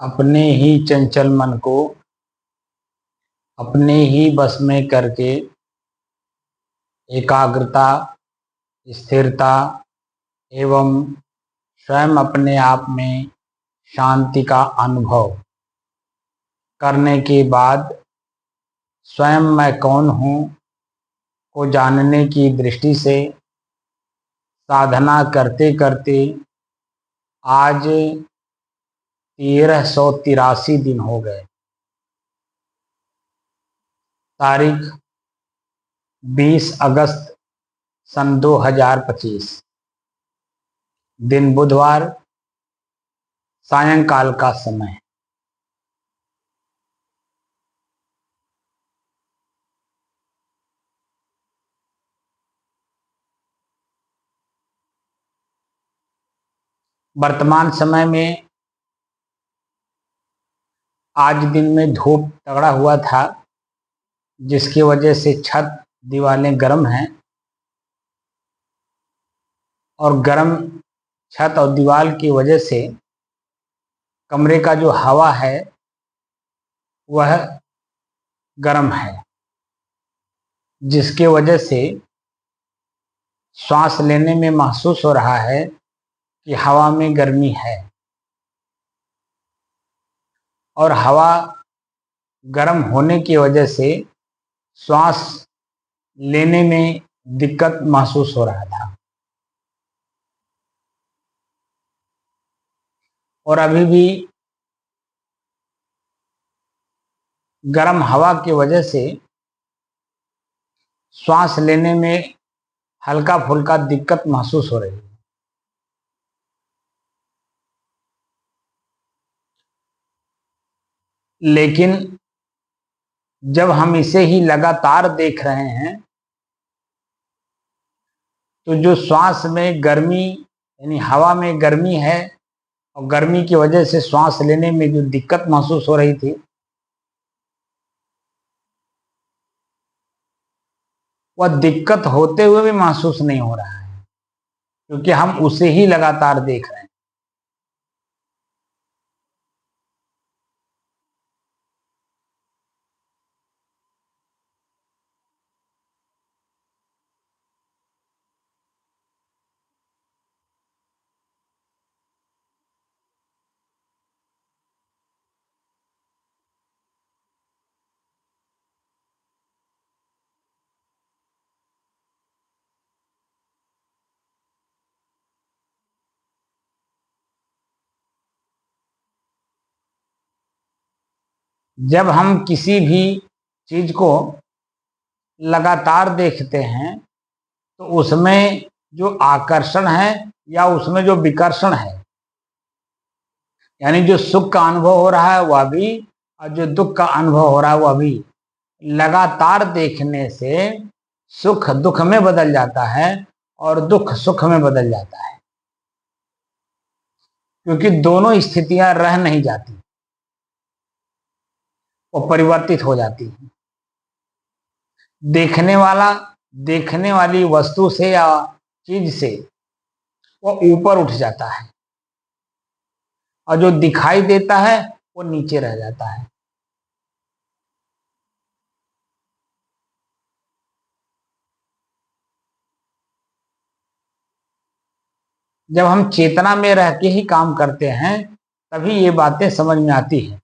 अपने ही चंचल मन को अपने ही बस में करके एकाग्रता, स्थिरता एवं स्वयं अपने आप में शांति का अनुभव करने के बाद स्वयं मैं कौन हूँ को जानने की दृष्टि से साधना करते करते आज 1383 दिन हो गए। तारीख 20 अगस्त सन 2025, दिन बुधवार, सायंकाल का समय। वर्तमान समय में आज दिन में धूप तगड़ा हुआ था, जिसकी वजह से छत दीवारें गर्म हैं और गर्म छत और दीवार की वजह से कमरे का जो हवा है वह गर्म है, जिसके वजह से सांस लेने में महसूस हो रहा है कि हवा में गर्मी है और हवा गर्म होने की वजह से श्वास लेने में दिक्कत महसूस हो रहा था। और अभी भी गर्म हवा की वजह से श्वास लेने में हल्का फुल्का दिक्कत महसूस हो रही है। लेकिन जब हम इसे ही लगातार देख रहे हैं तो जो श्वास में गर्मी यानी हवा में गर्मी है और गर्मी की वजह से श्वास लेने में जो दिक्कत महसूस हो रही थी वह दिक्कत होते हुए भी महसूस नहीं हो रहा है, क्योंकि हम उसे ही लगातार देख रहे हैं। जब हम किसी भी चीज को लगातार देखते हैं तो उसमें जो आकर्षण है या उसमें जो विकर्षण है, यानी जो सुख का अनुभव हो रहा है वह भी और जो दुख का अनुभव हो रहा है वह भी लगातार देखने से सुख दुख में बदल जाता है और दुख सुख में बदल जाता है, क्योंकि दोनों स्थितियां रह नहीं जाती, वो परिवर्तित हो जाती है। देखने वाला देखने वाली वस्तु से या चीज से वो ऊपर उठ जाता है और जो दिखाई देता है वो नीचे रह जाता है। जब हम चेतना में रह के ही काम करते हैं तभी ये बातें समझ में आती है।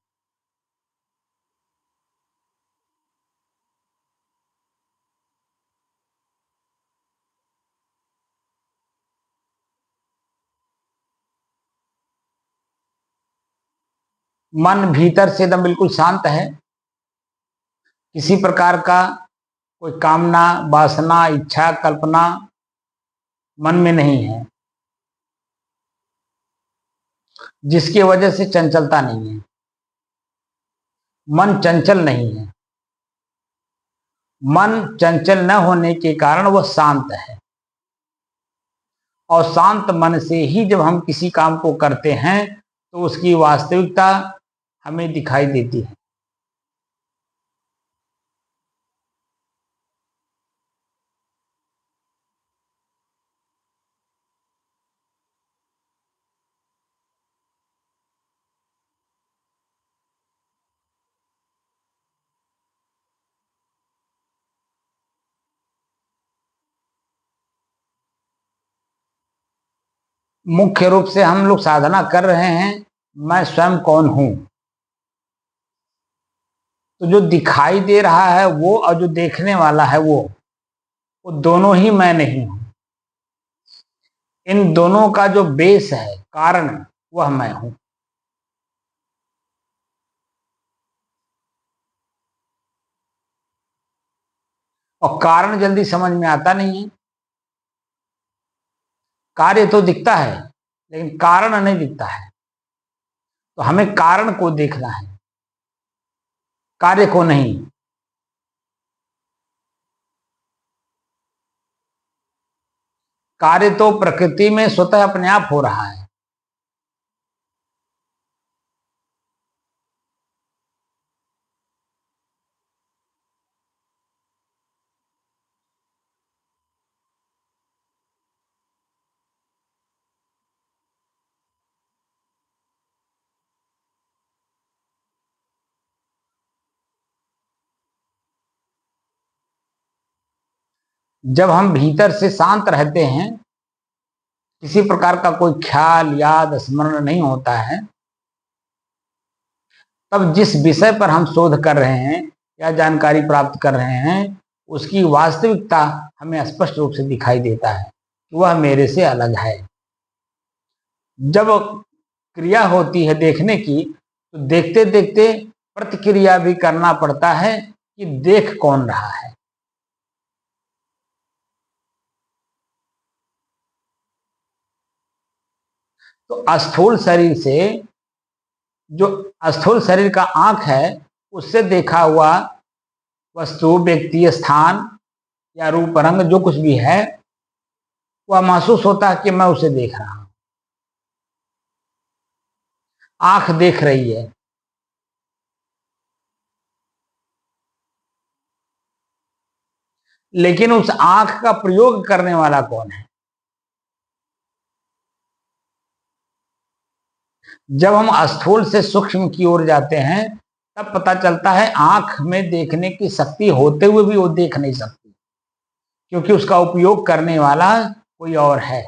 मन भीतर से एकदम बिल्कुल शांत है, किसी प्रकार का कोई कामना, वासना, इच्छा, कल्पना मन में नहीं है, जिसकी वजह से चंचलता नहीं है। मन चंचल नहीं है। मन चंचल न होने के कारण वह शांत है और शांत मन से ही जब हम किसी काम को करते हैं तो उसकी वास्तविकता हमें दिखाई देती है। मुख्य रूप से हम लोग साधना कर रहे हैं मैं स्वयं कौन हूं। तो जो दिखाई दे रहा है वो और जो देखने वाला है वो दोनों ही मैं नहीं हूं। इन दोनों का जो बेस है, कारण, वह मैं हूं। और कारण जल्दी समझ में आता नहीं है। कार्य तो दिखता है लेकिन कारण नहीं दिखता है। तो हमें कारण को देखना है, कार्य को नहीं। कार्य तो प्रकृति में स्वतः अपने आप हो रहा है। जब हम भीतर से शांत रहते हैं, किसी प्रकार का कोई ख्याल याद स्मरण नहीं होता है, तब जिस विषय पर हम शोध कर रहे हैं या जानकारी प्राप्त कर रहे हैं उसकी वास्तविकता हमें स्पष्ट रूप से दिखाई देता है कि वह मेरे से अलग है। जब क्रिया होती है देखने की, तो देखते देखते प्रतिक्रिया भी करना पड़ता है कि देख कौन रहा है। तो स्थूल शरीर से, जो स्थूल शरीर का आंख है, उससे देखा हुआ वस्तु, व्यक्ति, स्थान या रूप रंग जो कुछ भी है, वह महसूस होता है कि मैं उसे देख रहा हूं। आंख देख रही है, लेकिन उस आंख का प्रयोग करने वाला कौन है? जब हम स्थूल से सूक्ष्म की ओर जाते हैं तब पता चलता है आंख में देखने की शक्ति होते हुए भी वो देख नहीं सकती, क्योंकि उसका उपयोग करने वाला कोई और है।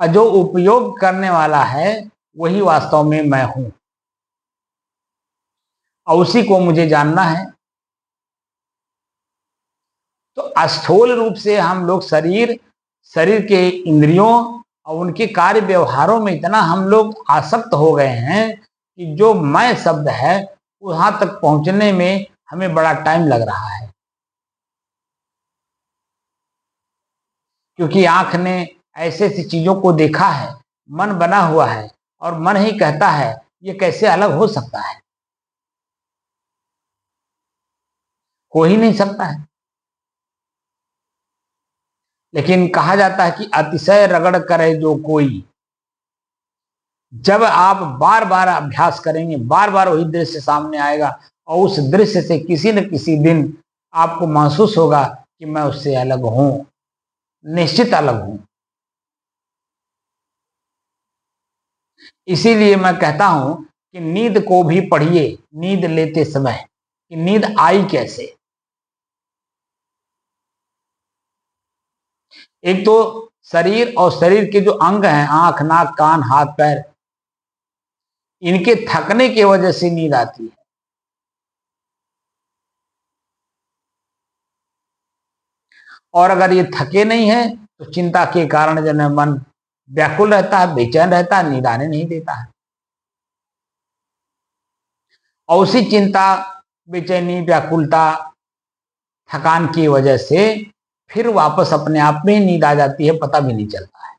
और जो उपयोग करने वाला है वही वास्तव में मैं हूं, और उसी को मुझे जानना है। तो स्थूल रूप से हम लोग शरीर, शरीर के इंद्रियों और उनके कार्य व्यवहारों में इतना हम लोग आसक्त हो गए हैं कि जो मैं शब्द है वहां तक पहुंचने में हमें बड़ा टाइम लग रहा है। क्योंकि आंख ने ऐसे ऐसी चीजों को देखा है, मन बना हुआ है, और मन ही कहता है ये कैसे अलग हो सकता है। हो ही नहीं सकता है। लेकिन कहा जाता है कि अतिशय रगड़ करे जो कोई। जब आप बार बार अभ्यास करेंगे, बार बार वही दृश्य सामने आएगा, और उस दृश्य से किसी न किसी दिन आपको महसूस होगा कि मैं उससे अलग हूं, निश्चित अलग हूं। इसीलिए मैं कहता हूं कि नींद को भी पढ़िए नींद लेते समय, कि नींद आई कैसे। एक तो शरीर और शरीर के जो अंग हैं, आंख, नाक, कान, हाथ, पैर, इनके थकने की वजह से नींद आती है। और अगर ये थके नहीं है तो चिंता के कारण जो है मन व्याकुल रहता है, बेचैन रहता है, नींद आने नहीं देता है। और उसी चिंता, बेचैनी, व्याकुलता, थकान की वजह से फिर वापस अपने आप में ही नींद आ जाती है, पता भी नहीं चलता है।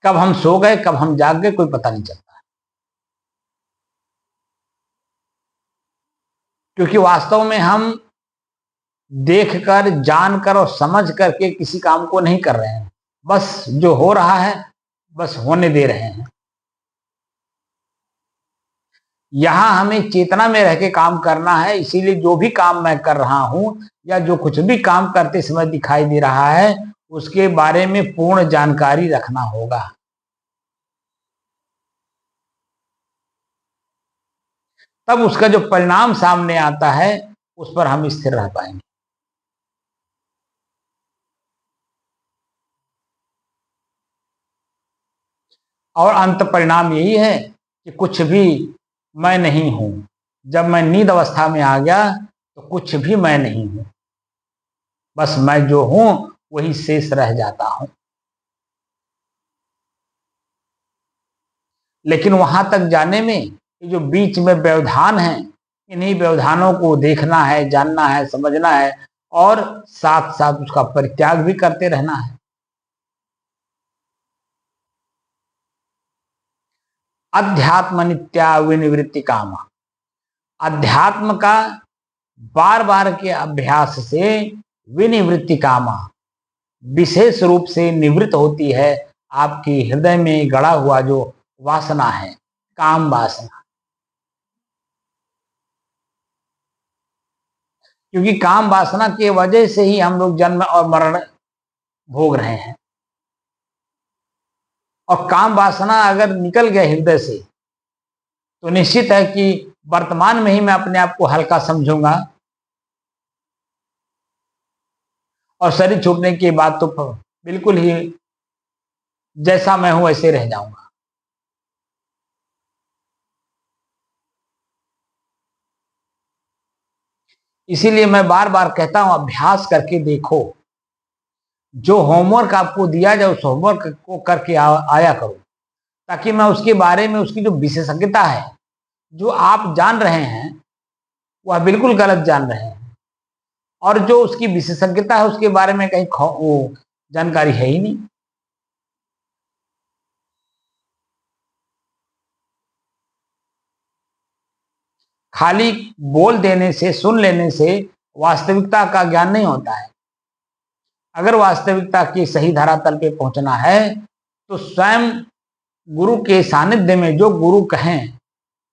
कब हम सो गए, कब हम जाग गए, कोई पता नहीं चलता है। क्योंकि वास्तव में हम देखकर, जानकर और समझ करके किसी काम को नहीं कर रहे हैं। बस जो हो रहा है बस होने दे रहे हैं। यहां हमें चेतना में रह के काम करना है। इसीलिए जो भी काम मैं कर रहा हूं या जो कुछ भी काम करते समय दिखाई दे रहा है उसके बारे में पूर्ण जानकारी रखना होगा। तब उसका जो परिणाम सामने आता है उस पर हम स्थिर रह पाएंगे। और अंत परिणाम यही है कि कुछ भी मैं नहीं हूं। जब मैं नींद अवस्था में आ गया तो कुछ भी मैं नहीं हूं, बस मैं जो हूं वही शेष रह जाता हूं। लेकिन वहां तक जाने में ये जो बीच में व्यवधान है, इन्हीं व्यवधानों को देखना है, जानना है, समझना है और साथ साथ उसका परित्याग भी करते रहना है। अध्यात्म नित्या विनिवृत्ति काम। अध्यात्म का बार बार के अभ्यास से विनिवृत्ति कामा, विशेष रूप से निवृत्त होती है आपके हृदय में गड़ा हुआ जो वासना है, काम वासना। क्योंकि काम वासना की वजह से ही हम लोग जन्म और मरण भोग रहे हैं। और काम वासना अगर निकल गए हृदय से तो निश्चित है कि वर्तमान में ही मैं अपने आप को हल्का समझूंगा और शरीर छूटने के बाद तो बिल्कुल ही जैसा मैं हूं वैसे रह जाऊंगा। इसीलिए मैं बार बार कहता हूं, अभ्यास करके देखो। जो होमवर्क आपको दिया जाए उस होमवर्क को करके आया करो, ताकि मैं उसके बारे में, उसकी जो विशेषज्ञता है, जो आप जान रहे हैं वह बिल्कुल गलत जान रहे हैं, और जो उसकी विशेषज्ञता है उसके बारे में कहीं वो जानकारी है ही नहीं। खाली बोल देने से, सुन लेने से वास्तविकता का ज्ञान नहीं होता है। अगर वास्तविकता की सही धरातल पे पहुंचना है तो स्वयं गुरु के सानिध्य में जो गुरु कहें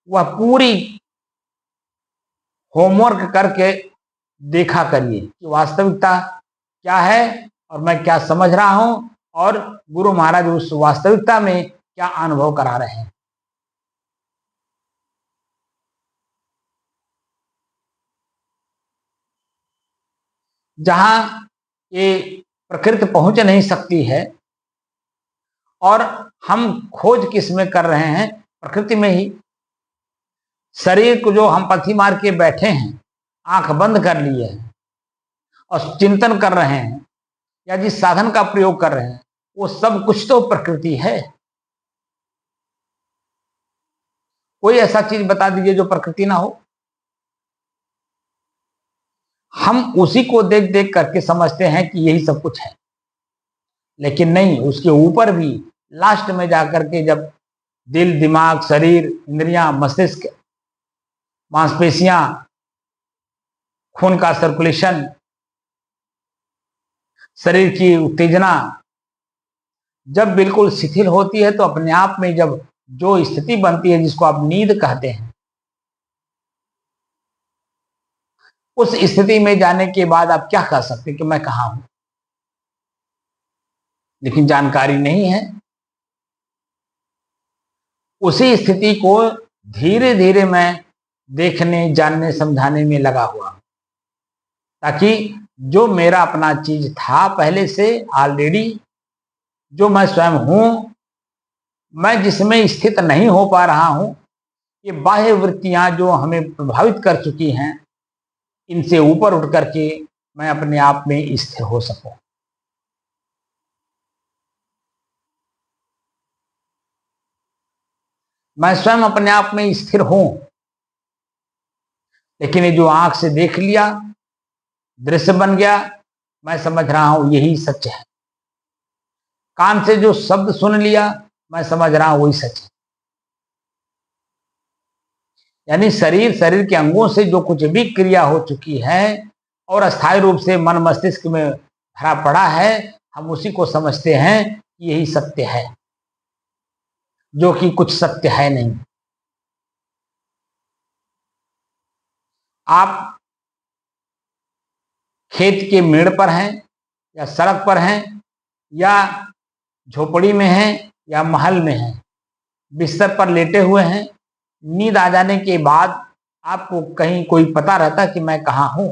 वह पूरी होमवर्क करके देखा करिए कि वास्तविकता क्या है और मैं क्या समझ रहा हूं, और गुरु महाराज उस वास्तविकता में क्या अनुभव करा रहे हैं। जहां ये प्रकृति पहुंच नहीं सकती है और हम खोज किस में कर रहे हैं, प्रकृति में ही। शरीर को जो हम पथी मार के बैठे हैं, आंख बंद कर लिए हैं और चिंतन कर रहे हैं या जिस साधन का प्रयोग कर रहे हैं, वो सब कुछ तो प्रकृति है। कोई ऐसा चीज बता दीजिए जो प्रकृति ना हो। हम उसी को देख देख करके समझते हैं कि यही सब कुछ है, लेकिन नहीं, उसके ऊपर भी लास्ट में जाकर के जब दिल, दिमाग, शरीर, इंद्रियां, मस्तिष्क, मांसपेशियां, खून का सर्कुलेशन, शरीर की उत्तेजना जब बिल्कुल शिथिल होती है तो अपने आप में जब जो स्थिति बनती है जिसको आप नींद कहते हैं, उस स्थिति में जाने के बाद आप क्या कह सकते हैं कि मैं कहां हूं। लेकिन जानकारी नहीं है। उसी स्थिति को धीरे धीरे मैं देखने, जानने, समझाने में लगा हुआ, ताकि जो मेरा अपना चीज था पहले से ऑलरेडी, जो मैं स्वयं हूं, मैं जिसमें स्थित नहीं हो पा रहा हूं, ये बाह्य वृत्तियां जो हमें प्रभावित कर चुकी हैं, इनसे ऊपर उठ करके मैं अपने आप में स्थिर हो सकूं। मैं स्वयं अपने आप में स्थिर हूं, लेकिन ये जो आंख से देख लिया, दृश्य बन गया, मैं समझ रहा हूं यही सच है। कान से जो शब्द सुन लिया, मैं समझ रहा हूं वही सच है। यानी शरीर के अंगों से जो कुछ भी क्रिया हो चुकी है और अस्थायी रूप से मन मस्तिष्क में भरा पड़ा है, हम उसी को समझते हैं कि यही सत्य है, जो कि कुछ सत्य है नहीं। आप खेत के मेड़ पर हैं या सड़क पर हैं या झोपड़ी में हैं या महल में हैं, बिस्तर पर लेटे हुए हैं, नींद आ जाने के बाद आपको कहीं कोई पता रहता कि मैं कहाँ हूं?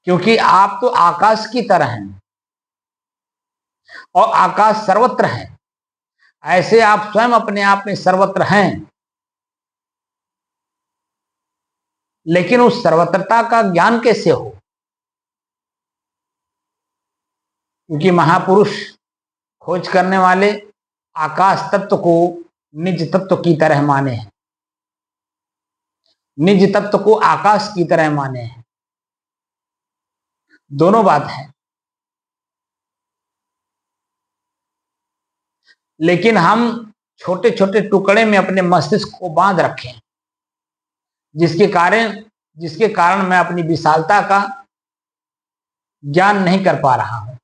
क्योंकि आप तो आकाश की तरह हैं और आकाश सर्वत्र है। ऐसे आप स्वयं अपने आप में सर्वत्र हैं, लेकिन उस सर्वत्रता का ज्ञान कैसे हो? क्योंकि महापुरुष खोज करने वाले आकाश तत्व को निज तत्व की तरह माने हैं, निज तत्व को आकाश की तरह माने हैं। दोनों बात है। लेकिन हम छोटे छोटे टुकड़े में अपने मस्तिष्क को बांध रखे हैं, जिसके कारण जिसके कारण मैं अपनी विशालता का ज्ञान नहीं कर पा रहा हूं।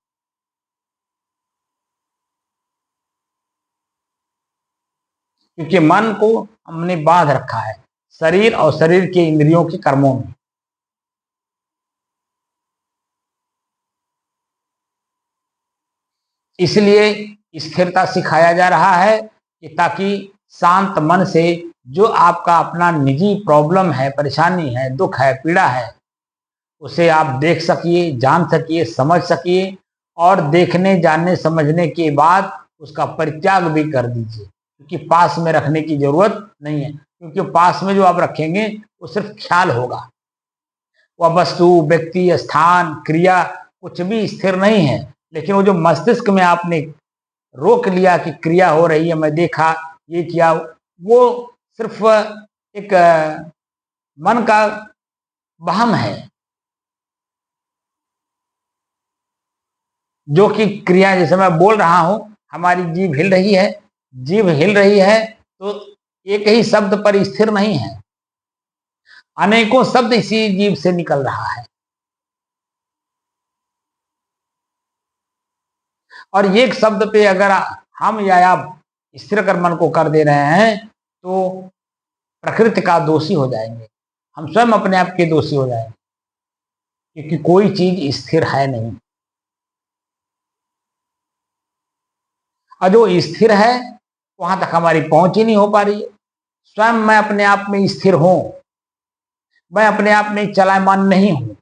क्योंकि मन को हमने बांध रखा है शरीर और शरीर के इंद्रियों के कर्मों में। इसलिए स्थिरता सिखाया जा रहा है कि ताकि शांत मन से जो आपका अपना निजी प्रॉब्लम है, परेशानी है, दुख है, पीड़ा है, उसे आप देख सकिए, जान सकिए, समझ सकिए और देखने, जानने, समझने के बाद उसका परित्याग भी कर दीजिए। क्योंकि पास में रखने की जरूरत नहीं है, क्योंकि पास में जो आप रखेंगे वो सिर्फ ख्याल होगा। वह वस्तु, व्यक्ति, स्थान, क्रिया कुछ भी स्थिर नहीं है। लेकिन वो जो मस्तिष्क में आपने रोक लिया कि क्रिया हो रही है, मैं देखा, ये किया, वो सिर्फ एक मन का वहम है। जो कि क्रिया, जैसे मैं बोल रहा हूं, हमारी जीभ हिल रही है, जीभ हिल रही है तो एक ही शब्द पर स्थिर नहीं है, अनेकों शब्द इसी जीभ से निकल रहा है। और एक शब्द पे अगर हम या आप स्थिर कर मन को कर दे रहे हैं तो प्रकृति का दोषी हो जाएंगे, हम स्वयं अपने आप के दोषी हो जाएंगे। क्योंकि कोई चीज स्थिर है नहीं, और जो स्थिर है वहां तक हमारी पहुंच ही नहीं हो पा रही है। स्वयं मैं अपने आप में स्थिर हूं, मैं अपने आप में चलायमान नहीं हूं,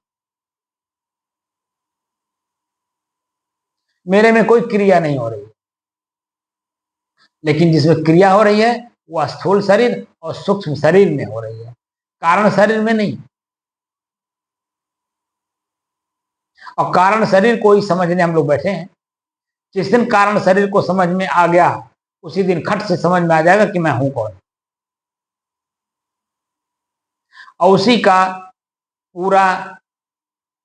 मेरे में कोई क्रिया नहीं हो रही है। लेकिन जिसमें क्रिया हो रही है वह स्थूल शरीर और सूक्ष्म शरीर में हो रही है, कारण शरीर में नहीं। और कारण शरीर को ही समझने हम लोग बैठे हैं। जिस दिन कारण शरीर को समझ में आ गया, उसी दिन खट से समझ में आ जाएगा कि मैं हूं कौन। और उसी का पूरा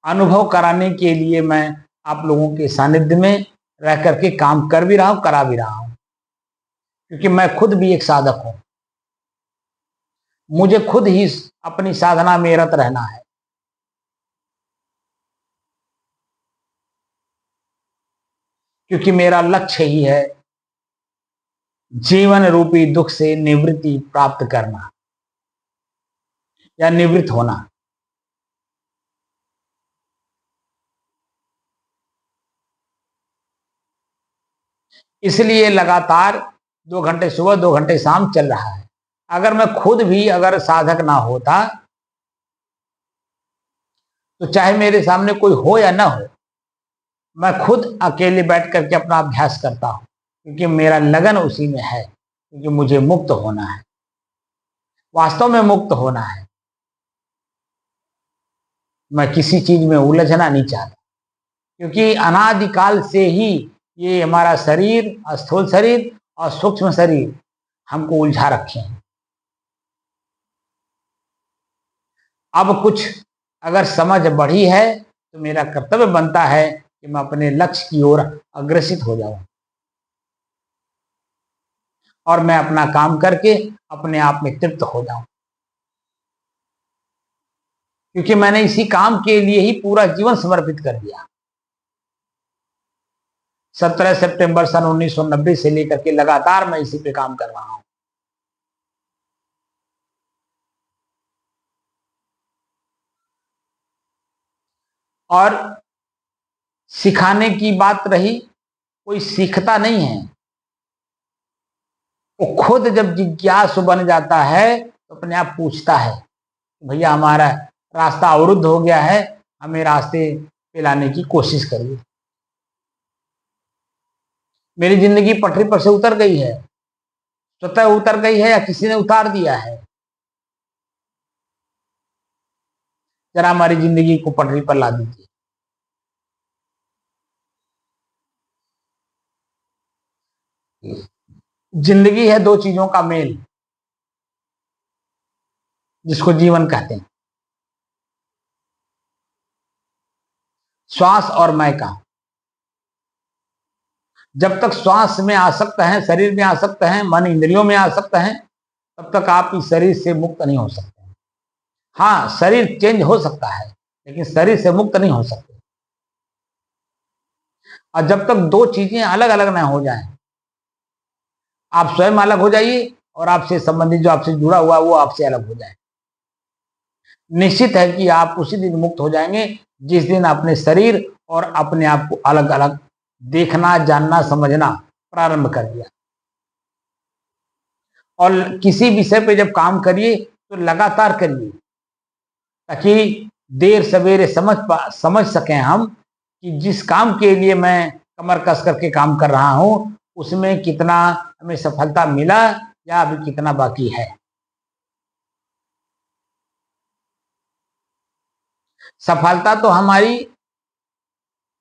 अनुभव कराने के लिए मैं आप लोगों के सानिध्य में रह करके काम कर भी रहा हूं, करा भी रहा हूं। क्योंकि मैं खुद भी एक साधक हूं, मुझे खुद ही अपनी साधना में रत रहना है। क्योंकि मेरा लक्ष्य ही है जीवन रूपी दुख से निवृत्ति प्राप्त करना या निवृत्त होना। इसलिए लगातार 2 घंटे सुबह 2 घंटे शाम चल रहा है। अगर मैं खुद भी अगर साधक ना होता तो चाहे मेरे सामने कोई हो या ना हो, मैं खुद अकेले बैठ करके अपना अभ्यास करता हूं। क्योंकि मेरा लगन उसी में है, क्योंकि मुझे मुक्त होना है, वास्तव में मुक्त होना है। मैं किसी चीज में उलझना नहीं चाहता। क्योंकि अनादिकाल से ही ये हमारा शरीर, स्थूल शरीर और सूक्ष्म शरीर हमको उलझा रखे हैं। अब कुछ अगर समझ बढ़ी है तो मेरा कर्तव्य बनता है कि मैं अपने लक्ष्य की ओर अग्रसित हो जाऊं और मैं अपना काम करके अपने आप में तृप्त हो जाऊं। क्योंकि मैंने इसी काम के लिए ही पूरा जीवन समर्पित कर दिया। 17 सितंबर सन 1990 से लेकर के लगातार मैं इसी पे काम कर रहा हूं। और सिखाने की बात रही, कोई सीखता नहीं है। वो खुद जब जिज्ञासु बन जाता है तो अपने आप पूछता है, भैया हमारा रास्ता अवरुद्ध हो गया है, हमें रास्ते पे लाने की कोशिश करिए। मेरी जिंदगी पटरी पर से उतर गई है, स्वतः उतर गई है या किसी ने उतार दिया है? जरा हमारी जिंदगी को पटरी पर ला दीजिए। जिंदगी है दो चीजों का मेल, जिसको जीवन कहते हैं, श्वास और मैं का। जब तक श्वास में आसक्त हैं, शरीर में आसक्त हैं, मन इंद्रियों में आसक्त हैं, तब तक आप इस शरीर से मुक्त नहीं हो सकते। हाँ, शरीर चेंज हो सकता है, लेकिन शरीर से मुक्त नहीं हो सकते। और जब तक दो चीजें अलग अलग ना हो जाएं, आप स्वयं अलग हो जाइए और आपसे संबंधित जो आपसे जुड़ा हुआ वो आपसे अलग हो जाए। निश्चित है कि आप उसी दिन मुक्त हो जाएंगे जिस दिन अपने शरीर और अपने आप को अलग अलग देखना, जानना, समझना प्रारंभ कर दिया। और किसी विषय पे जब काम करिए तो लगातार करिए, ताकि देर सवेरे समझ सकें हम कि जिस काम के लिए मैं कमर कस करके काम कर रहा हूं उसमें कितना हमें सफलता मिला या अभी कितना बाकी है। सफलता तो हमारी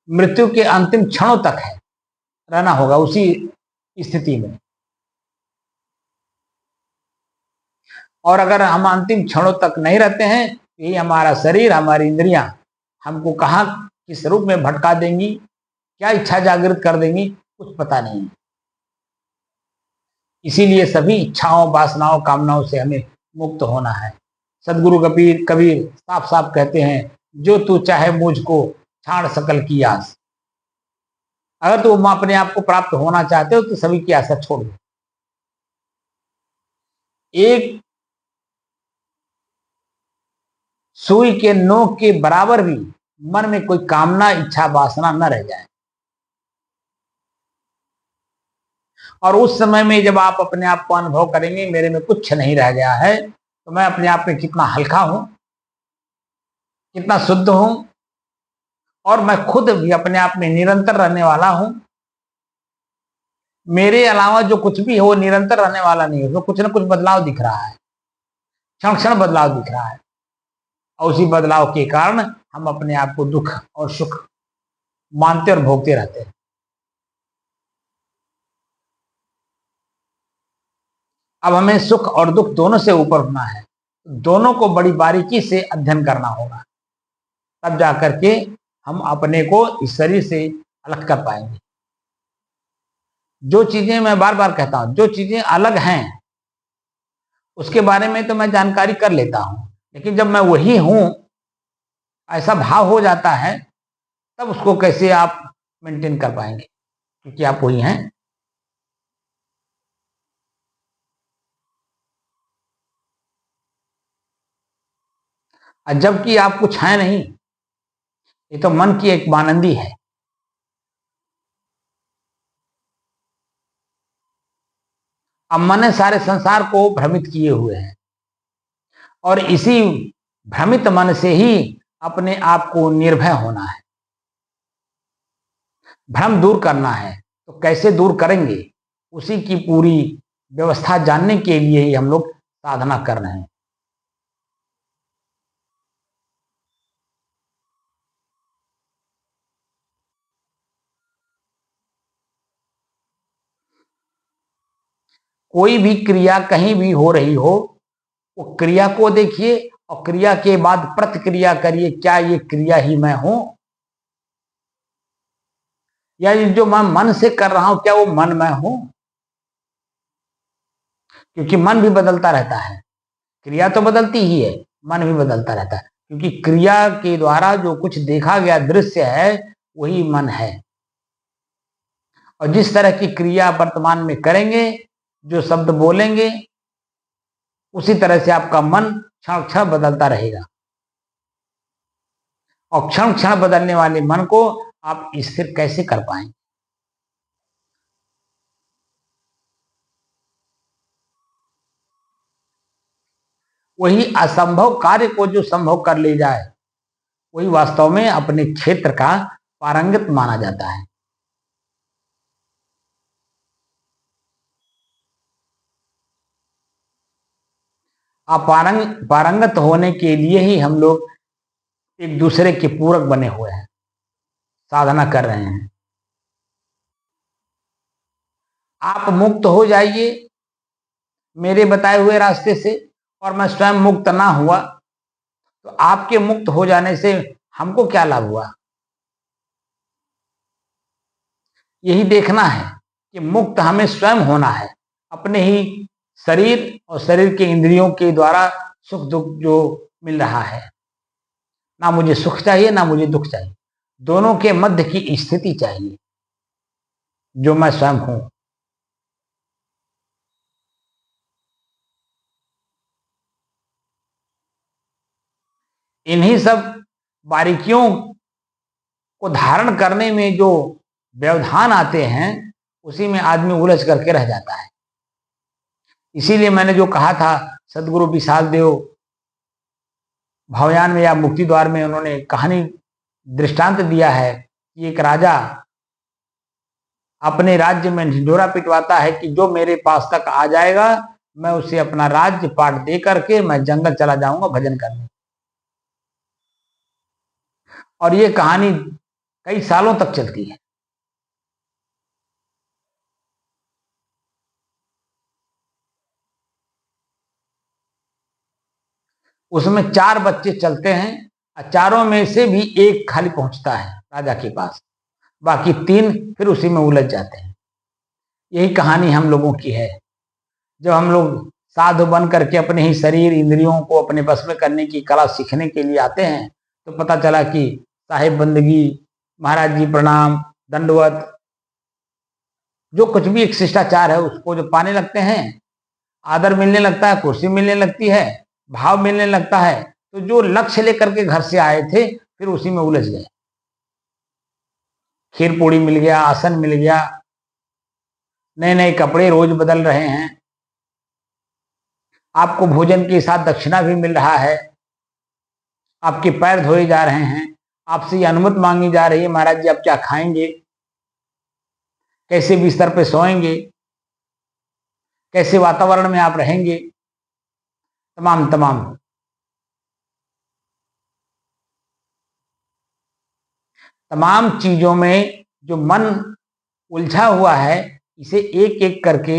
मृत्यु के अंतिम क्षणों तक है, रहना होगा उसी स्थिति में। और अगर हम अंतिम क्षणों तक नहीं रहते हैं, यही हमारा शरीर, हमारी इंद्रियां हमको कहाँ किस रूप में भटका देंगी, क्या इच्छा जागृत कर देंगी, कुछ पता नहीं। इसीलिए सभी इच्छाओं, वासनाओं, कामनाओं से हमें मुक्त होना है। सदगुरु कबीर कबीर साफ साफ कहते हैं, जो तू चाहे मुझको छाड़ सकल की आस। अगर तुम अपने आप को प्राप्त होना चाहते हो तो सभी की आशा छोड़ दो। एक सुई के नोक के बराबर भी मन में कोई कामना, इच्छा, वासना न रह जाए। और उस समय में जब आप अपने आप को अनुभव करेंगे मेरे में कुछ नहीं रह गया है, तो मैं अपने आप में कितना हल्का हूं, कितना शुद्ध हूं, और मैं खुद भी अपने आप में निरंतर रहने वाला हूं। मेरे अलावा जो कुछ भी हो निरंतर रहने वाला नहीं है, उसमें कुछ ना कुछ बदलाव दिख रहा है, क्षण क्षण बदलाव दिख रहा है। और उसी बदलाव के कारण हम अपने आप को दुख और सुख मानते और भोगते रहते हैं। अब हमें सुख और दुख दोनों से ऊपर उठना है, दोनों को बड़ी बारीकी से अध्ययन करना होगा, तब जाकर के हम अपने को इस शरीर से अलग कर पाएंगे। जो चीजें, मैं बार बार कहता हूं, जो चीजें अलग हैं उसके बारे में तो मैं जानकारी कर लेता हूं, लेकिन जब मैं वही हूं ऐसा भाव हो जाता है, तब उसको कैसे आप मेंटेन कर पाएंगे, क्योंकि आप वही हैं। और जबकि आप कुछ है नहीं, ये तो मन की एक मानंदी है। अब मन ने सारे संसार को भ्रमित किए हुए हैं, और इसी भ्रमित मन से ही अपने आप को निर्भय होना है, भ्रम दूर करना है। तो कैसे दूर करेंगे, उसी की पूरी व्यवस्था जानने के लिए ही हम लोग साधना कर रहे हैं। कोई भी क्रिया कहीं भी हो रही हो, वो क्रिया को देखिए और क्रिया के बाद प्रतिक्रिया करिए, क्या ये क्रिया ही मैं हूं, या ये जो मैं मन से कर रहा हूं क्या वो मन मैं हूं? क्योंकि मन भी बदलता रहता है, क्रिया तो बदलती ही है, मन भी बदलता रहता है, क्योंकि क्रिया के द्वारा जो कुछ देखा गया दृश्य है वही मन है। और जिस तरह की क्रिया वर्तमान में करेंगे, जो शब्द बोलेंगे, उसी तरह से आपका मन क्षण क्षण बदलता रहेगा। और क्षण क्षण बदलने वाले मन को आप स्थिर कैसे कर पाएंगे? वही असंभव कार्य को जो संभव कर ले जाए, वही वास्तव में अपने क्षेत्र का पारंगत माना जाता है। पारंगत होने के लिए ही हम लोग एक दूसरे के पूरक बने हुए हैं, साधना कर रहे हैं। आप मुक्त हो जाइए मेरे बताए हुए रास्ते से, और मैं स्वयं मुक्त ना हुआ, तो आपके मुक्त हो जाने से हमको क्या लाभ हुआ? यही देखना है कि मुक्त हमें स्वयं होना है, अपने ही शरीर और शरीर के इंद्रियों के द्वारा सुख दुख जो मिल रहा है। ना मुझे सुख चाहिए ना मुझे दुख चाहिए, दोनों के मध्य की स्थिति चाहिए जो मैं स्वयं हूं। इन्हीं सब बारीकियों को धारण करने में जो व्यवधान आते हैं, उसी में आदमी उलझ करके रह जाता है। इसीलिए मैंने जो कहा था, सदगुरु विशाल देव भावयान में या मुक्ति द्वार में उन्होंने कहानी दृष्टांत दिया है कि एक राजा अपने राज्य में ढिंढोरा पिटवाता है कि जो मेरे पास तक आ जाएगा मैं उसे अपना राज्य पाट दे करके मैं जंगल चला जाऊंगा भजन करने। और ये कहानी कई सालों तक चलती है। उसमें 4 बच्चे चलते हैं और चारों में से भी एक खाली पहुंचता है राजा के पास, बाकी 3 फिर उसी में उलझ जाते हैं। यही कहानी हम लोगों की है। जब हम लोग साधु बन करके अपने ही शरीर इंद्रियों को अपने बस में करने की कला सीखने के लिए आते हैं, तो पता चला कि साहिब बंदगी, महाराज जी प्रणाम, दंडवत, जो कुछ भी एक शिष्टाचार है उसको जो पाने लगते हैं, आदर मिलने लगता है, कुर्सी मिलने लगती है, भाव मिलने लगता है, तो जो लक्ष्य लेकर के घर से आए थे फिर उसी में उलझ गए। खीर पूड़ी मिल गया, आसन मिल गया, नए नए कपड़े रोज बदल रहे हैं, आपको भोजन के साथ दक्षिणा भी मिल रहा है, आपके पैर धोए जा रहे हैं, आपसे ये अनुमति मांगी जा रही है महाराज जी आप क्या खाएंगे, कैसे बिस्तर पे सोएंगे, कैसे वातावरण में आप रहेंगे, तमाम तमाम तमाम चीजों में जो मन उलझा हुआ है, इसे एक एक करके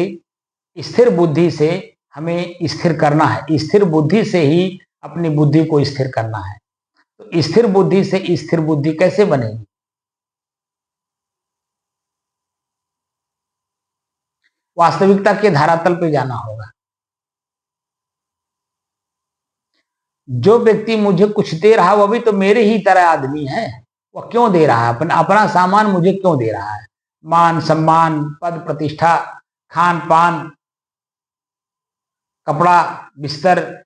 स्थिर बुद्धि से हमें स्थिर करना है। स्थिर बुद्धि से ही अपनी बुद्धि को स्थिर करना है। तो स्थिर बुद्धि से स्थिर बुद्धि कैसे बनेगी? वास्तविकता के धरातल पे जाना होगा। जो व्यक्ति मुझे कुछ दे रहा है वो भी तो मेरे ही तरह आदमी है, वह क्यों दे रहा है? अपना अपना सामान मुझे क्यों दे रहा है? मान सम्मान, पद प्रतिष्ठा, खान पान, कपड़ा, बिस्तर,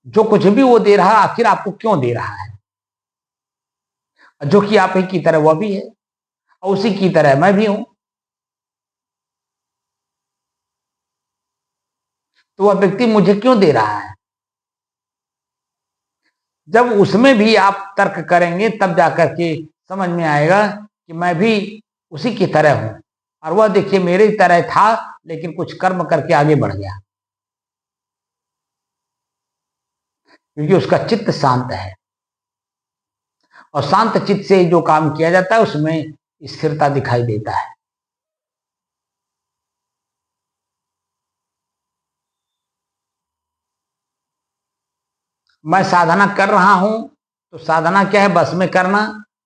जो कुछ भी वो दे रहा है आखिर आपको क्यों दे रहा है? जो कि आप ही की तरह वह भी है और उसी की तरह मैं भी हूं, तो वह व्यक्ति मुझे क्यों दे रहा है? जब उसमें भी आप तर्क करेंगे तब जाकर के समझ में आएगा कि मैं भी उसी की तरह हूं, और वह देखिए मेरे तरह था लेकिन कुछ कर्म करके आगे बढ़ गया, क्योंकि उसका चित्त शांत है। और शांत चित्त से जो काम किया जाता है उसमें स्थिरता दिखाई देता है। मैं साधना कर रहा हूं तो साधना क्या है? बस में करना।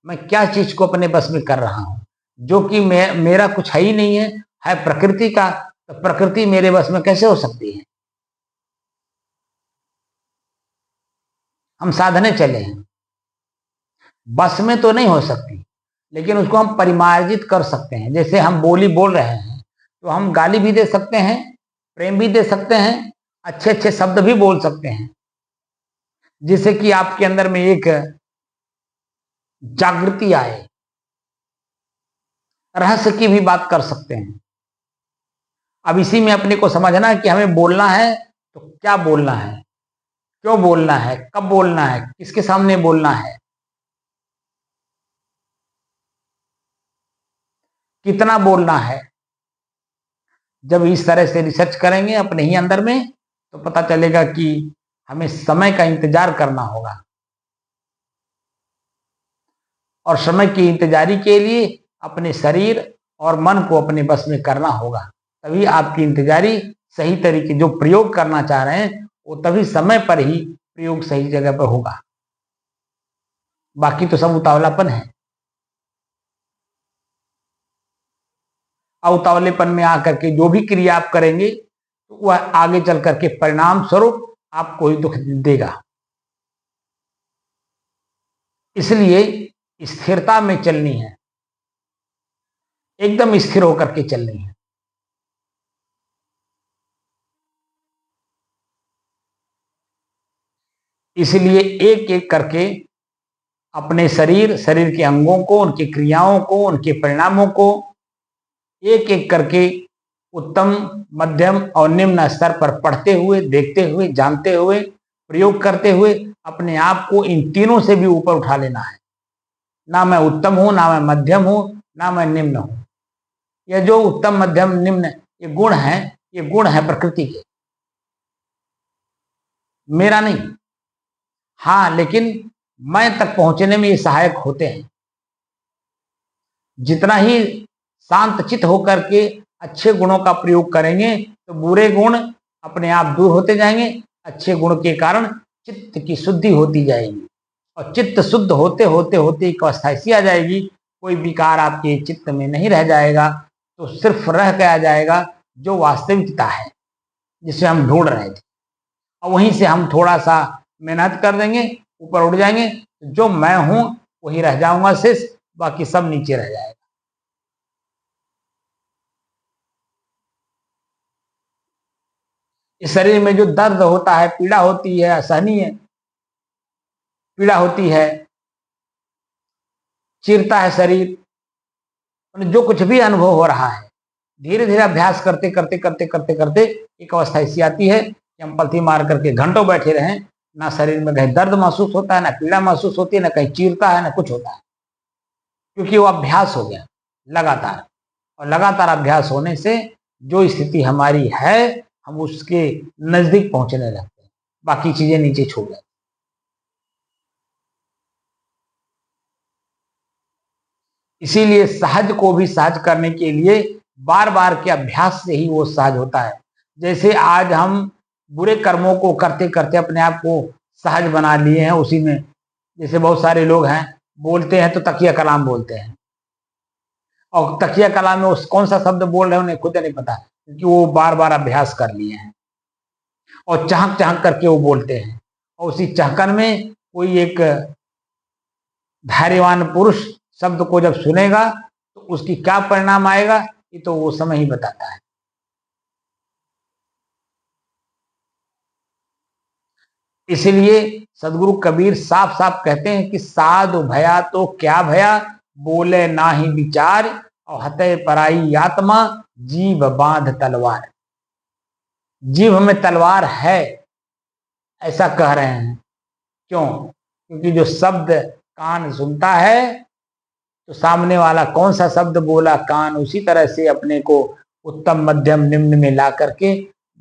मैं क्या चीज को अपने बस में कर रहा हूं? जो कि मेरा कुछ है ही नहीं है प्रकृति का, तो प्रकृति मेरे बस में कैसे हो सकती है? हम साधने चले हैं, बस में तो नहीं हो सकती, लेकिन उसको हम परिमार्जित कर सकते हैं। जैसे हम बोली बोल रहे हैं तो हम गाली भी दे सकते हैं, प्रेम भी दे सकते हैं, अच्छे अच्छे शब्द भी बोल सकते हैं, जिससे कि आपके अंदर में एक जागृति आए, रहस्य की भी बात कर सकते हैं। अब इसी में अपने को समझना है कि हमें बोलना है तो क्या बोलना है, क्यों बोलना है, कब बोलना है, किसके सामने बोलना है, कितना बोलना है। जब इस तरह से रिसर्च करेंगे अपने ही अंदर में तो पता चलेगा कि हमें समय का इंतजार करना होगा, और समय की इंतजारी के लिए अपने शरीर और मन को अपने बस में करना होगा। तभी आपकी इंतजारी सही तरीके जो प्रयोग करना चाह रहे हैं वो तभी समय पर ही प्रयोग सही जगह पर होगा। बाकी तो सब उतावलापन है। उतावलेपन में आकर के जो भी क्रिया आप करेंगे तो वह आगे चल करके परिणाम स्वरूप आपको ही दुख देगा। इसलिए स्थिरता में चलनी है, एकदम स्थिर होकर के चलनी है। इसलिए एक एक करके अपने शरीर, शरीर के अंगों को, उनकी क्रियाओं को, उनके परिणामों को एक एक करके उत्तम, मध्यम और निम्न स्तर पर पढ़ते हुए, देखते हुए, जानते हुए, प्रयोग करते हुए अपने आप को इन तीनों से भी ऊपर उठा लेना है। ना मैं उत्तम हूं, ना मैं मध्यम हूं, ना मैं निम्न हूं। यह जो उत्तम, मध्यम, निम्न ये गुण है, ये गुण है प्रकृति के, मेरा नहीं। हाँ, लेकिन मैं तक पहुंचने में ये सहायक होते हैं। जितना ही शांत चित्त होकर के अच्छे गुणों का प्रयोग करेंगे तो बुरे गुण अपने आप दूर होते जाएंगे। अच्छे गुण के कारण चित्त की शुद्धि होती जाएगी, और चित्त शुद्ध होते होते होते एक अवस्था ऐसी आ जाएगी, कोई विकार आपके चित्त में नहीं रह जाएगा, तो सिर्फ रह गया जाएगा जो वास्तविकता है जिसे हम ढूंढ रहे थे। और वहीं से हम थोड़ा सा मेहनत कर देंगे, ऊपर उठ जाएंगे, जो मैं हूं वही रह जाऊंगा शेष, बाकी सब नीचे रह जाएगा। इस शरीर में जो दर्द होता है, पीड़ा होती है, असहनीय पीड़ा होती है, चीरता है शरीर, जो कुछ भी अनुभव हो रहा है, धीरे धीरे अभ्यास करते करते करते करते करते एक अवस्था ऐसी आती है कि हम पलथी मार करके घंटों बैठे रहें, ना शरीर में कहीं दर्द महसूस होता है, ना पीड़ा महसूस होती है, ना कहीं चीरता है, ना कुछ होता है, क्योंकि वो अभ्यास हो गया लगातार। और लगातार अभ्यास होने से जो स्थिति हमारी है हम उसके नजदीक पहुंचने लगते हैं, बाकी चीजें नीचे छूट जाती। इसीलिए सहज को भी सहज करने के लिए बार बार के अभ्यास से ही वो सहज होता है। जैसे आज हम बुरे कर्मों को करते करते अपने आप को सहज बना लिए हैं उसी में। जैसे बहुत सारे लोग हैं, बोलते हैं तो तकिया कलाम बोलते हैं, और तकिया कलाम में उस कौन सा शब्द बोल रहे हैं उन्हें खुद नहीं पता, क्योंकि वो बार बार अभ्यास कर लिए हैं और चाहक चाहक करके वो बोलते हैं। और उसी चहकन में कोई एक धैर्यवान पुरुष शब्द को जब सुनेगा तो उसकी क्या परिणाम आएगा ये तो वो समय ही बताता है। इसलिए सदगुरु कबीर साफ साफ कहते हैं कि साधु भया तो क्या भया, बोले ना ही विचार, और हते पराई आत्मा, जीव बांध तलवार। जीव में तलवार है ऐसा कह रहे हैं, क्यों? क्योंकि जो शब्द कान सुनता है तो सामने वाला कौन सा शब्द बोला, कान उसी तरह से अपने को उत्तम, मध्यम, निम्न में ला करके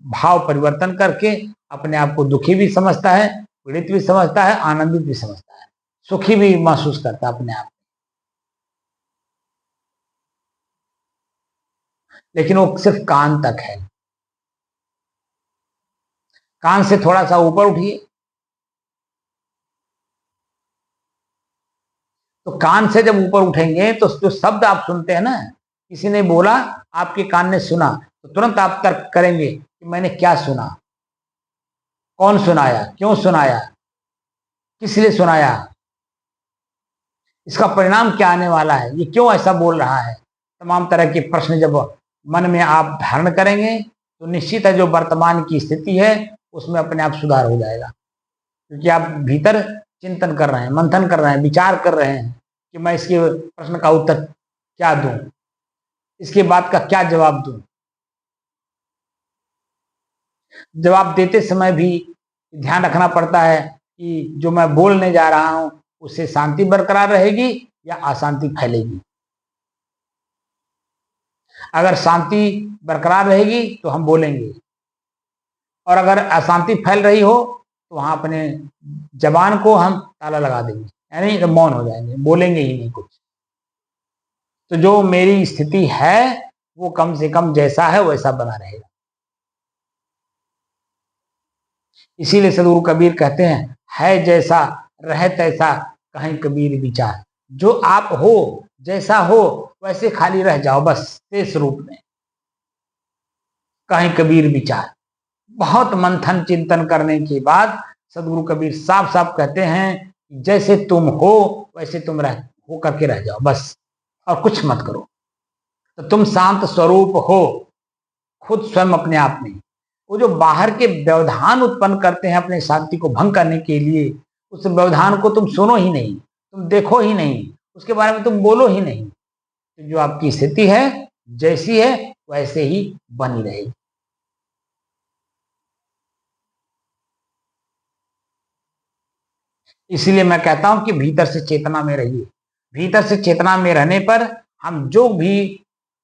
भाव परिवर्तन करके अपने आप को दुखी भी समझता है, पीड़ित भी समझता है, आनंदित भी समझता है, सुखी भी महसूस करता है अपने आप। लेकिन वो सिर्फ कान तक है। कान से थोड़ा सा ऊपर उठिए तो कान से जब ऊपर उठेंगे तो जो शब्द आप सुनते हैं ना, किसी ने बोला, आपके कान ने सुना, तो तुरंत आप तर्क करेंगे कि मैंने क्या सुना, कौन सुनाया, क्यों सुनाया, किस लिए सुनाया, इसका परिणाम क्या आने वाला है, ये क्यों ऐसा बोल रहा है। तमाम तरह के प्रश्न जब मन में आप धारण करेंगे तो निश्चित है जो वर्तमान की स्थिति है उसमें अपने आप सुधार हो जाएगा, क्योंकि आप भीतर चिंतन कर रहे हैं, मंथन कर रहे हैं, विचार कर रहे हैं कि मैं इसके प्रश्न का उत्तर क्या दूं, इसके बाद का क्या जवाब दूं? जवाब देते समय भी ध्यान रखना पड़ता है कि जो मैं बोलने जा रहा हूं उससे शांति बरकरार रहेगी या अशांति फैलेगी। अगर शांति बरकरार रहेगी तो हम बोलेंगे, और अगर अशांति फैल रही हो तो वहां अपने जबान को हम ताला लगा देंगे, यानी मौन हो जाएंगे, बोलेंगे ही नहीं कुछ। तो जो मेरी स्थिति है वो कम से कम जैसा है वैसा बना रहेगा। इसीलिए सदगुरु कबीर कहते हैं, है जैसा रहे तैसा कहीं कबीर विचार। जो आप हो, जैसा हो वैसे खाली रह जाओ, बस शेष रूप में, कहीं कबीर विचार। बहुत मंथन चिंतन करने के बाद सदगुरु कबीर साफ साफ कहते हैं, जैसे तुम हो वैसे तुम रह हो करके रह जाओ बस, और कुछ मत करो। तो तुम शांत स्वरूप हो खुद स्वयं अपने आप में। वो जो बाहर के व्यवधान उत्पन्न करते हैं अपने शांति को भंग करने के लिए, उस व्यवधान को तुम सुनो ही नहीं, तुम देखो ही नहीं, उसके बारे में तुम बोलो ही नहीं। तो जो आपकी स्थिति है जैसी है वैसे ही बनी रहेगी। इसलिए मैं कहता हूं कि भीतर से चेतना में रहिए। भीतर से चेतना में रहने पर हम जो भी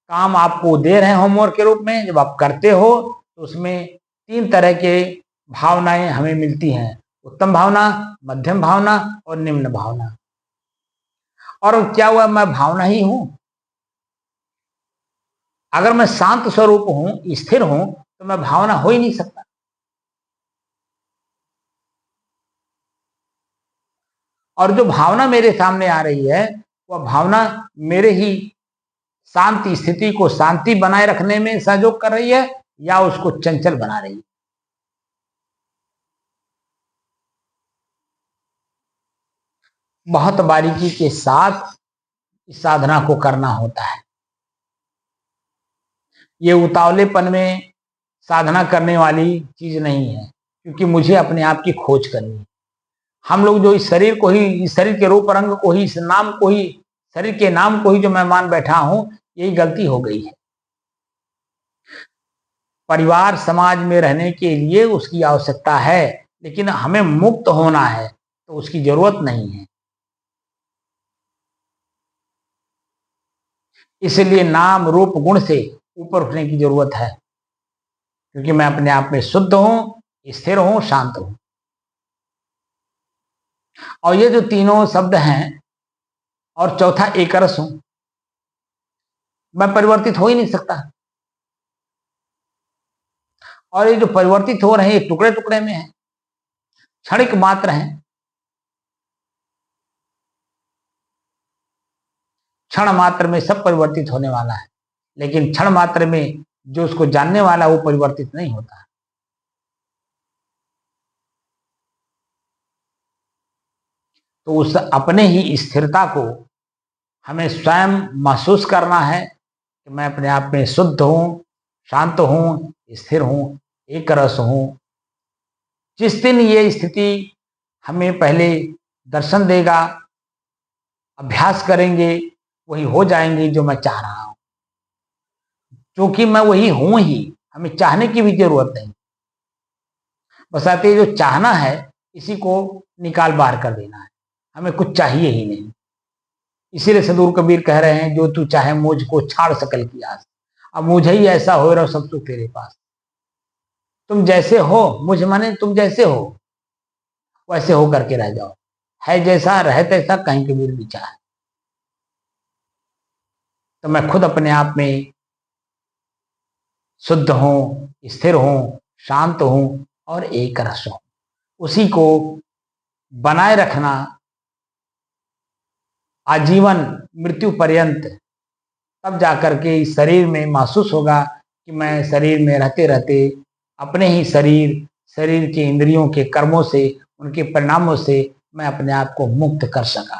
काम आपको दे रहे हैं होमवर्क के रूप में, जब आप करते हो तो उसमें 3 तरह के भावनाएं हमें मिलती हैं, उत्तम भावना, मध्यम भावना और निम्न भावना। और क्या हुआ, मैं भावना ही हूं। अगर मैं शांत स्वरूप हूं, स्थिर हूं, तो मैं भावना हो ही नहीं सकता। और जो भावना मेरे सामने आ रही है वह भावना मेरे ही शांति स्थिति को शांति बनाए रखने में सहयोग कर रही है या उसको चंचल बना रही है। बहुत बारीकी के साथ इस साधना को करना होता है। ये उतावलेपन में साधना करने वाली चीज नहीं है, क्योंकि मुझे अपने आप की खोज करनी है। हम लोग जो इस शरीर को ही, इस शरीर के रूप रंग को ही, इस नाम को ही, शरीर के नाम को ही जो मैं मान बैठा हूं, यही गलती हो गई है। परिवार समाज में रहने के लिए उसकी आवश्यकता है, लेकिन हमें मुक्त होना है तो उसकी जरूरत नहीं है। इसलिए नाम रूप गुण से ऊपर उठने की जरूरत है, क्योंकि मैं अपने आप में शुद्ध हूं, स्थिर हूं, शांत हूं। और ये जो तीनों शब्द हैं, और चौथा एक रस हूं, मैं परिवर्तित हो ही नहीं सकता। और ये जो परिवर्तित हो रहे हैं ये टुकड़े टुकड़े में है, क्षणिक मात्र है। क्षण मात्र में सब परिवर्तित होने वाला है, लेकिन क्षण मात्र में जो उसको जानने वाला वो परिवर्तित नहीं होता। तो उस अपने ही स्थिरता को हमें स्वयं महसूस करना है कि मैं अपने आप में शुद्ध हूं, शांत हूं, स्थिर हूं, एक रस हूं। जिस दिन ये स्थिति हमें पहले दर्शन देगा, अभ्यास करेंगे, वही हो जाएंगे जो मैं चाह रहा हूं। क्योंकि मैं वही हूं ही, हमें चाहने की भी जरूरत नहीं। बस आते जो चाहना है इसी को निकाल बाहर कर देना है, हमें कुछ चाहिए ही नहीं। इसीलिए सदगुरु कबीर कह रहे हैं, जो तू चाहे मुझको छाड़ सकल की आस, अब मुझे ही ऐसा हो रहा सब सुख तेरे पास। तुम जैसे हो, मुझ माने तुम जैसे हो वैसे हो करके रह जाओ। है जैसा रहे तैसा कहीं कबीर विचार। तो मैं खुद अपने आप में शुद्ध हूं, स्थिर हूं, शांत हूं और एक रस हूं। उसी को बनाए रखना आजीवन, मृत्यु पर्यंत। तब जाकर के इस शरीर में महसूस होगा कि मैं शरीर में रहते रहते अपने ही शरीर के इंद्रियों के कर्मों से, उनके परिणामों से मैं अपने आप को मुक्त कर सका।